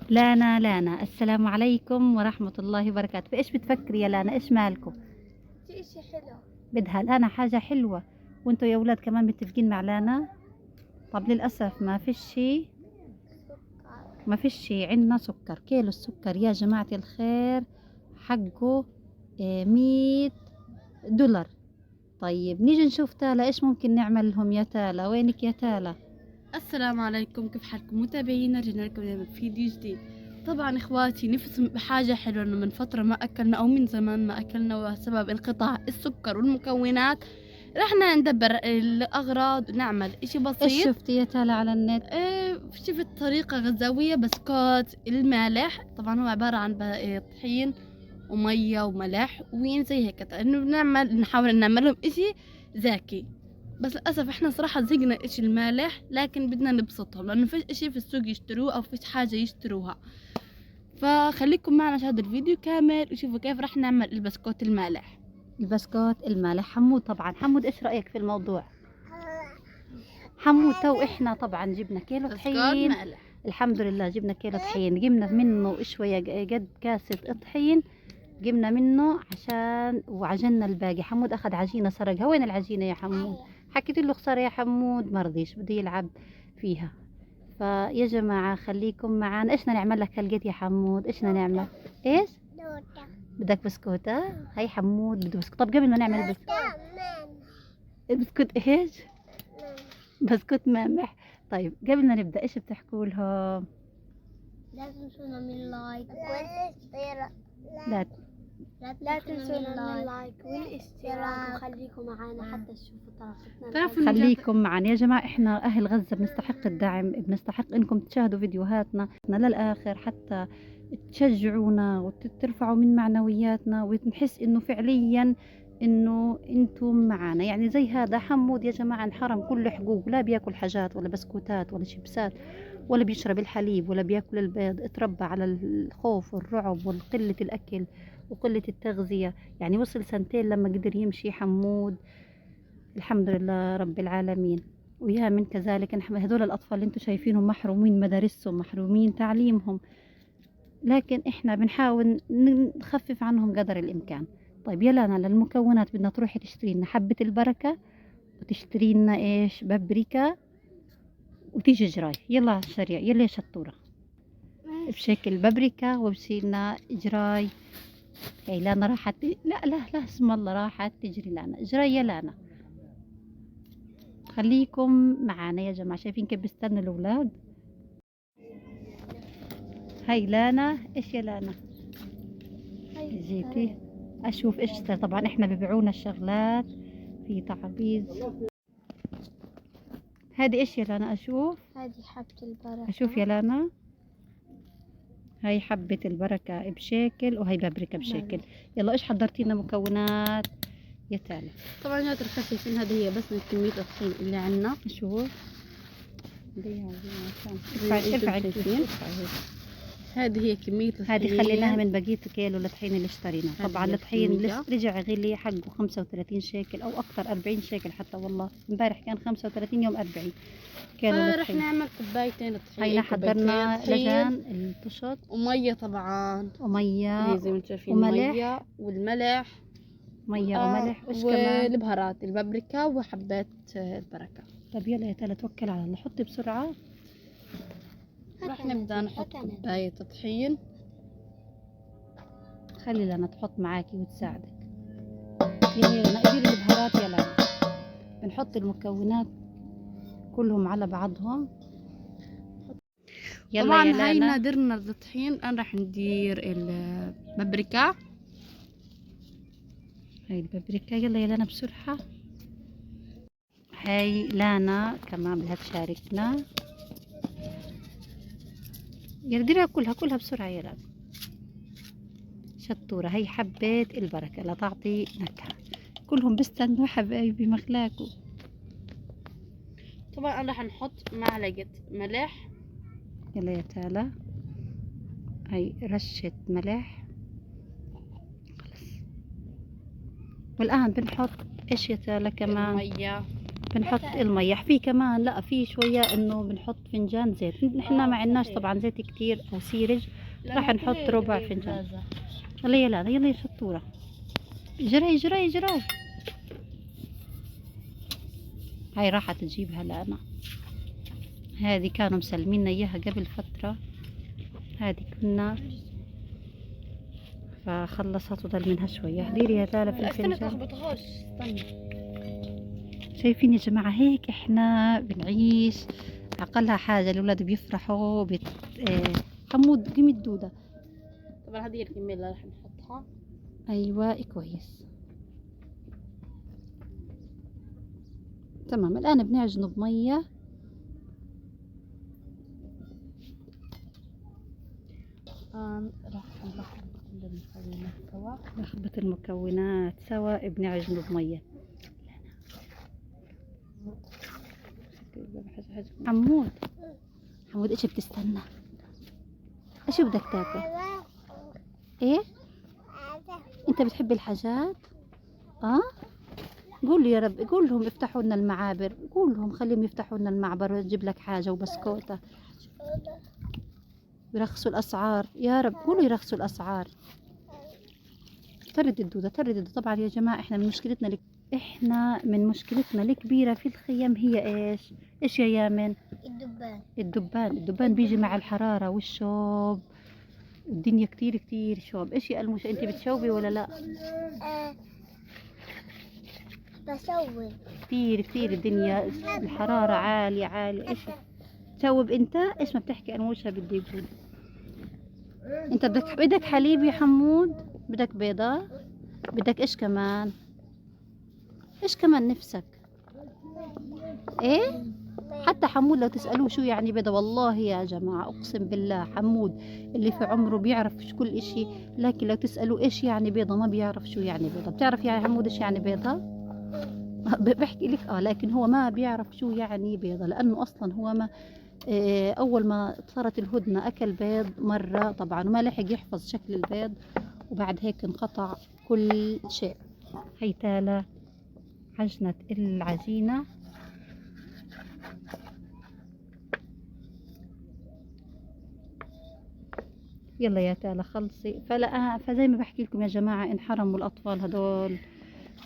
لانا السلام عليكم ورحمة الله وبركاته. في ايش بتفكري يا لانا؟ ايش مالكم؟ في اشي حلو. بدها لانا حاجة حلوة، وانتوا يا اولاد كمان متفقين مع لانا. طب للأسف ما فيش شي عندنا سكر. كيلو السكر يا جماعة الخير حقه 100 دولار. طيب نيجي نشوف تالا ايش ممكن نعمل لهم. يا تالا وينك يا تالا؟ السلام عليكم، كيف حالكم متابعينا؟ رجعنا لكم اليوم بفيديو جديد. طبعا اخواتي نفسهم بحاجة حلوة، انه من فترة ما اكلنا او من زمان ما اكلنا وسبب انقطاع السكر والمكونات. رحنا ندبر الاغراض ونعمل اشي ايش بسيط. شفتي يا تالا على النت؟ شفت طريقة غزاوية، بسكوت المالح. طبعا هو عبارة عن طحين ومية وملح وين زي هيك، انه نحاول نعملهم اشي زاكي. بس للأسف احنا صراحة زهقنا اشي المالح، لكن بدنا نبسطهم لأنه فيش اشي في السوق يشتروه أو فيش حاجة يشتروها. فخليكم معنا في هذا الفيديو كامل وشوفوا كيف راح نعمل البسكوت المالح. البسكوت المالح. حمود طبعا، حمود ايش رأيك في الموضوع؟ حمود تو احنا طبعا جبنا كيلو بسكوت طحين. مالح. الحمد لله جبنا كيلو طحين، جبنا منه شوية قد كاسة طحين. جبنا منه عشان وعجنا الباقي. حمود اخذ عجينة سرقها. وين العجينة يا حمود؟ حكيت له خسارة يا حمود، مرضيش بده يلعب فيها. فيا جماعة خليكم معنا. ايش بدنا نعمل لك هالقد يا حمود؟ ايش بدنا نعمل؟ ايش بدك؟ بسكوتة؟ هاي حمود بده بسكوت. طب قبل ما نعمل بسكوت ايش؟ بسكوت مامح. طيب قبل ما نبدأ ايش بتحكوا لهم؟ لازم نعمل لايك والاشتراك. لا لا تنسوا نعمل لايك والاشتراك وخليكم معانا حتى تشوفوا طريقتنا. خليكم معنا يا جماعة. احنا اهل غزة بنستحق الدعم، بنستحق انكم تشاهدوا فيديوهاتنا للاخر حتى تشجعونا وترفعوا من معنوياتنا ونحس انه فعليا انه انتم معنا. يعني زي هذا حمود يا جماعة انحرم كل حقوق، لا بياكل حاجات ولا بسكوتات ولا شيبسات ولا بيشرب الحليب ولا بياكل البيض. اتربى على الخوف والرعب وقلة الاكل وقلة التغذية. يعني وصل سنتين لما قدر يمشي حمود. الحمد لله رب العالمين. ويا من كذلك نحن هذول الأطفال اللي انتم شايفينهم محرومين مدارسهم، محرومين تعليمهم، لكن احنا بنحاول نخفف عنهم قدر الإمكان. طيب يلا أنا للمكونات بدنا تروحي تشتري لنا حبة البركة، وتشتري لنا ايش؟ بابريكا، وتيجي جراي. يلا على السريع يلا يا شطورة. بشكل بابريكا وبشيلنا جراي. هي لانا راحت. لا اسم الله راحت تجري لانا. جراي يا لانا. خليكم معانا يا جماعة. شايفين كيف بيستنوا الأولاد؟ هاي لانا. إيش يا لانا؟ جيتي أشوف إيش صار. طبعا إحنا ببيعونا الشغلات في تعويض. هذه إيش يا لانا؟ أشوف. هذه حبة البركة. أشوف يا لانا. هاي حبة البركة بشكل، وهي بابريكا بشكل. يلا إيش حضرتي لنا مكونات يا تالا؟ طبعا هاد الخفيفين، هذه هي بس من كمية الطحين اللي عنا. شوف ارفعي. هذه هي كمية الطحين. هذه خليناها من بقية كيلو الطحين اللي اشتريناه. طبعا الطحين الكمية. رجع غلي حقه 35 شيكل او اكثر، 40 شيكل حتى. والله امبارح كان 35 يوم 40 كيلو فرح الطحين. نعمل كوبايتين طحين. هينا حضرنا لجان الطشط ومية طبعا. ومية زي ما انتم شايفين، وملح. مية والملح. مية وملح وش كمان؟ والبهارات، البابريكا وحبات البركة. طب يلا يا تالا توكل على الله، حطي بسرعة. راح نبدأ نحط كوباية طحين. خلي لنا تحط معاكي وتساعدك. يلا نقدر البهارات يا لانا. بنحط المكونات كلهم على بعضهم. يلا طبعا هاي نادرنا الطحين. الآن راح ندير البابريكا. هاي البابريكا. يلا يا لانا بسرعة. هاي لانا كمان بدها تشاركنا. يلا ديرها كلها بسرعة يا لانا. شطورة. هاي حبة البركة لا تعطي نكهة. كلهم بستنوا حبايبي مخلاكوا. طبعا أنا راح نحط معلقة ملح. يلا يا تالا. هاي رشة ملح. خلص. والآن بنحط ايش يا تالا كمان؟ المية. بنحط المية. في كمان لا في شوية انه بنحط فنجان زيت. نحن ما عندناش طبعا زيت كتير او سيرج، راح نحط ربع فنجان. يلا يلا يلا يا شطورة، جري جري جري. هاي راحت تجيبها هلا انا. هذه كانوا مسلمينا اياها قبل فترة، هذه كنا فخلصت وضل منها شوية. ديري يا تالا في استنى الفنجان. تخبطهاش، استنى. شايفين يا جماعة هيك احنا بنعيش. اقلها حاجة الاولاد بيفرحوا حمود قمي الدودة. طبعا هذه الكمية اللي راح نحطها. ايوه كويس تمام. الان بنعجنه بمية. راح نلخبط كل المكونات سوا. نخبط المكونات سوا بنعجنه بمية. حمود حمود ايش بتستنى؟ ايش بدك تاكل؟ ايه انت بتحب الحاجات؟ قول لي يا رب، قول لهم يفتحوا لنا المعابر، قول لهم خليهم يفتحوا لنا المعبر ونجيب لك حاجه وبسكوته. يرخصوا الاسعار يا رب، قولوا يرخصوا الاسعار. ترد الدودة ترد الدودة. طبعا يا جماعة احنا من مشكلتنا الكبيرة في الخيام هي ايش يا يامن؟ الدبان بيجي مع الحرارة والشوب. الدنيا كتير كتير شوب. ايش يا الموشة انت بتشوبي ولا لا؟ بسوي كتير كتير الدنيا الحرارة عالية عالية. ايش تشوب انت؟ ايش ما بتحكي الموشة؟ بدي اقول انت بدك حليب يا حمود؟ بدك بيضة؟ بدك ايش كمان؟ ايش كمان نفسك؟ ايه؟ حتى حمود لو تسألوه شو يعني بيضة، والله يا جماعة أقسم بالله حمود اللي في عمره بيعرف كل إشي، لكن لو تسألوه إيش يعني بيضة ما بيعرف شو يعني بيضة. بتعرف يا حمود إيش يعني بيضة؟ بحكي لك لكن هو ما بيعرف شو يعني بيضة، لأنه أصلا هو ما أول ما صارت الهدنة أكل بيض مرة طبعا وما لحق يحفظ شكل البيض، وبعد هيك انقطع كل شيء. هي تالا عجنة العجينة. يلا يا تالا خلصي. فزي ما بحكي لكم يا جماعة انحرموا الأطفال هدول.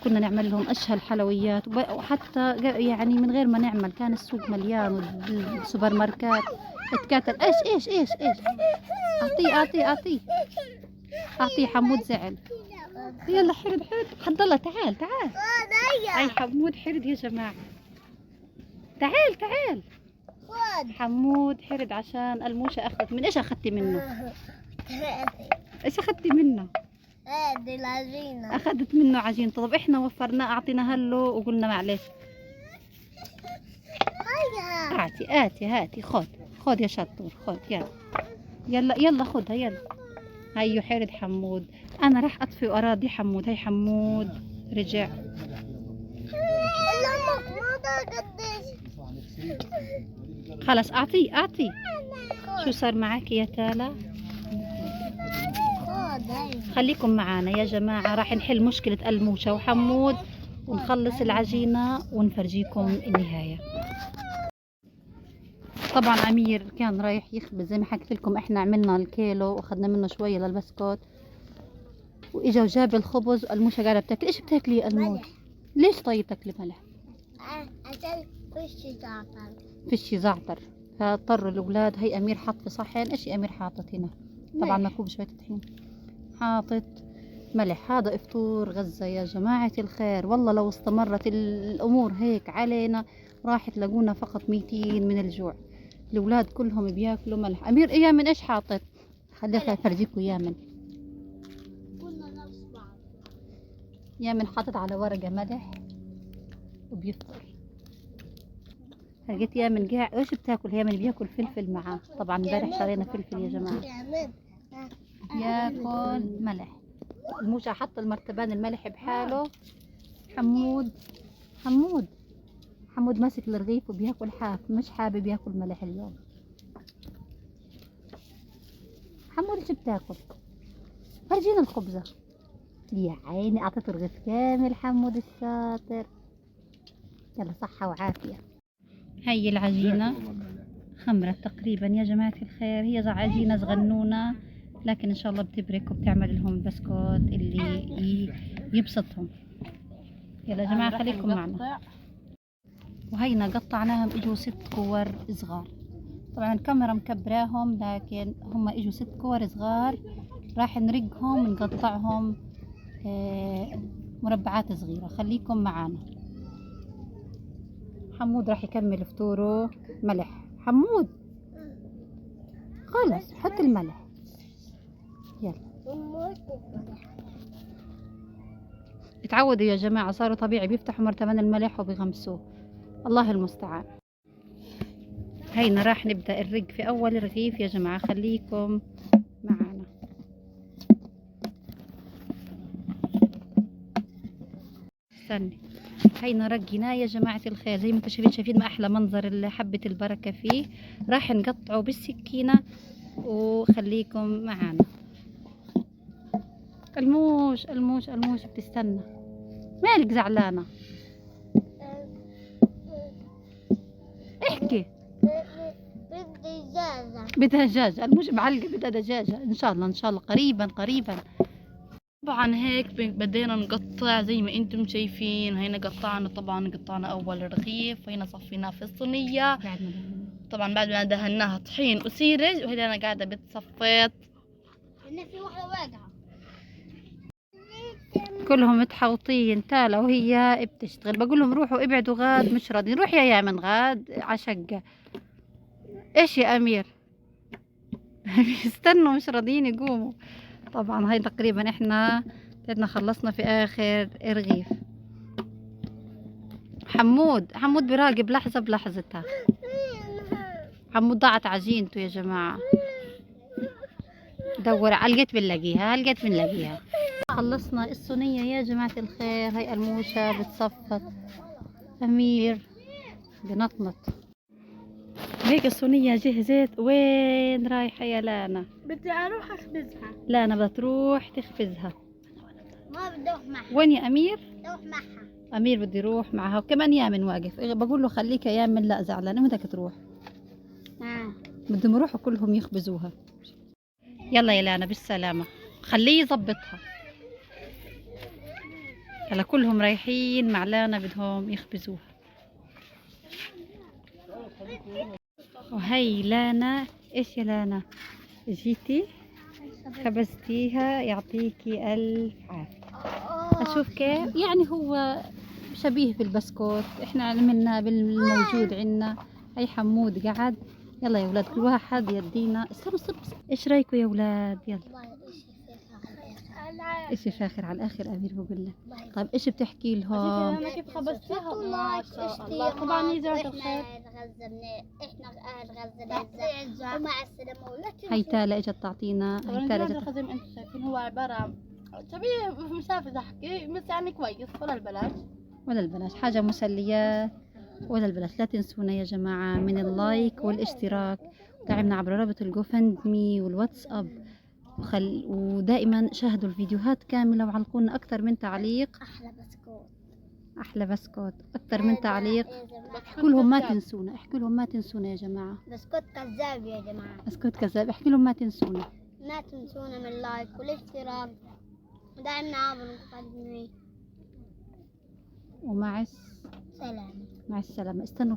كنا نعمل لهم أشهى الحلويات وحتى يعني من غير ما نعمل كان السوق مليان والسوبر ماركات اتكاتل. ايش اعطيه حمود زعل. يلا حرد حد الله تعال هاي حمود حرد يا جماعة. تعال حمود حرد عشان الموشة أخذت من ايش أخذتي منه؟ ايش أخذتي منه؟ دي العجينة أخذت منه عجين. طب إحنا وفرناه أعطيناها له وقلنا معلش. هاتي خد يا شطور خد. يلا خدها يلا. هيو حرد حمود. أنا راح أطفي أراضي حمود. هي حمود رجع. خلاص أعطيه. شو صار معك يا تالا؟ خليكم معانا يا جماعة، راح نحل مشكلة الموشة وحمود ونخلص العجينة ونفرجيكم النهاية. طبعا أمير كان رايح يخبز زي ما حكيت لكم. احنا عملنا الكيلو واخذنا منه شوية للبسكوت، واجا وجاب الخبز. الموشة قاعدة بتاكل. ايش بتاكلي يا الموش؟ ليش طيب تاكلي ملح؟ عشان زعتر. فيش زعتر. فاضطروا الاولاد. هي امير حط في صحن. ايش امير حاطط هنا؟ طبعا مكوب شوية طحين، حاطط ملح. هذا افطور غزة يا جماعة الخير. والله لو استمرت الامور هيك علينا راح تلاقونا فقط ميتين من الجوع. الاولاد كلهم بياكلوا ملح. امير يامن ايش حاطط؟ خليني افرجيكم يامن. يامن حاطط على ورقة ملح وبيفطر. لقيت يامن قاعد. ايش بتاكل يامن؟ بياكل فلفل معاه. طبعا امبارح شرينا فلفل يا جماعة. ياكل ملح. الموشة حط المرتبان الملح بحاله. حمود ماسك الرغيف وبياكل حاف، مش حابب ياكل ملح اليوم. حمود ايش بتاكل؟ فرجينا الخبزة. يا عيني اعطيته رغيف كامل حمود الشاطر. يلا صحة وعافية. هي العجينة خمرت تقريبا يا جماعة الخير، هي عجينة صغنونة لكن إن شاء الله بتبرك وبتعمل لهم البسكوت اللي يبسطهم. يلا يا جماعة خليكم معنا. وهينا قطعناهم اجوا 6 كور صغار. طبعا الكاميرا مكبراهم لكن هم اجوا 6 كور صغار، راح نرقهم ونقطعهم مربعات صغيرة. خليكم معنا. حمود راح يكمل فطوره. ملح حمود، خلص حط الملح. يلا اتعودوا يا جماعة، صاروا طبيعي بيفتحوا مرتبان الملح وبيغمسوه. الله المستعان. هينا راح نبدأ الرق في أول رغيف يا جماعة، خليكم معنا. استني. هينا رقيناه يا جماعة الخير زي ما انتم شايفين، ما أحلى منظر حبة البركة فيه. راح نقطعه بالسكينة وخليكم معنا. الموش الموش الموش بتستنى، مالك زعلانة؟ احكي. بدي دجاجة. بدها دجاجة، الموش معلقة بدها دجاجة. إن شاء الله إن شاء الله قريبا قريبا. طبعا هيك بدينا نقطع زي ما انتم شايفين. هينا قطعنا اول رغيف، هينا صفيناه في الصينية. طبعا بعد ما دهناها طحين وسيرج، وهنا انا قاعدة بتصفيت. هنا في واحدة واقعة. كلهم متحوطين تالا وهي بتشتغل. بقول لهم روحوا ابعدوا، غاد مش راضين. روح يا يامن غاد عشقة. ايش يا امير؟ بيستنوا مش راضيين يقوموا. طبعا هاي تقريبا احنا خلصنا في اخر رغيف. حمود براقب لحظة بلحظتها. حمود ضاعت عجينته يا جماعة. دور لقيت بنلاقيها. خلصنا الصينية يا جماعة الخير. هاي الموشة بتصفط، أمير بنطنط. هيك الصينية جهزت. وين رايحة يا لانا؟ بدي أروح أخبزها. لانا بدها تروح تخبزها. ما بدي أروح معها. وين يا أمير؟ بدي أروح معها. أمير بده يروح معها، وكمان يامن واقف. بقول له خليك يا يامن، لا زعلان. بدك تروح؟ بدهم يروحوا كلهم يخبزوها. يلا يا لانا بالسلامة، خليه يظبطها. هلا كلهم رايحين مع لانا بدهم يخبزوها. وهي لانا. ايش يا لانا؟ جيتي خبزتيها، يعطيكي الف عافية. اشوف كيف يعني هو شبيه بالبسكوت، احنا عملنا بالموجود عنا. هي حمود قعد. يلا يا اولاد كل واحد يدينا. استنوا. ايش رايكم يا اولاد؟ يلا. اشي فاخر على الاخر امير بقول لك. طيب ايش بتحكي لهم؟ انا كيف خبزتها؟ ما شاء الله. طبعا هي جزاك الخير. احنا اهل غزة ومع السلامة. هي تالا اجت تعطينا. طبعا جزاك الخير. زي ما انتم شايفين هو عبارة عن شبيه مش عارفة احكي، بس يعني كويس ولا البلاش. حاجة مسليات ولا البلاش. لا تنسونا يا جماعة من اللايك والاشتراك، ودعمنا عبر رابط الجوفندمي والواتساب. ودائما شاهدوا الفيديوهات كاملة وعلقونا أكثر من تعليق. أحلى بسكوت أكثر من تعليق. احكوا لهم ما تنسونا. احكوا لهم ما تنسونا يا جماعة. بسكوت كذاب يا جماعة. بسكوت كذاب. احكي لهم ما تنسونا. ما تنسونا من اللايك والاشتراك، ودائما عبر القدمي. ومع سلام. مع السلامة. استنوا.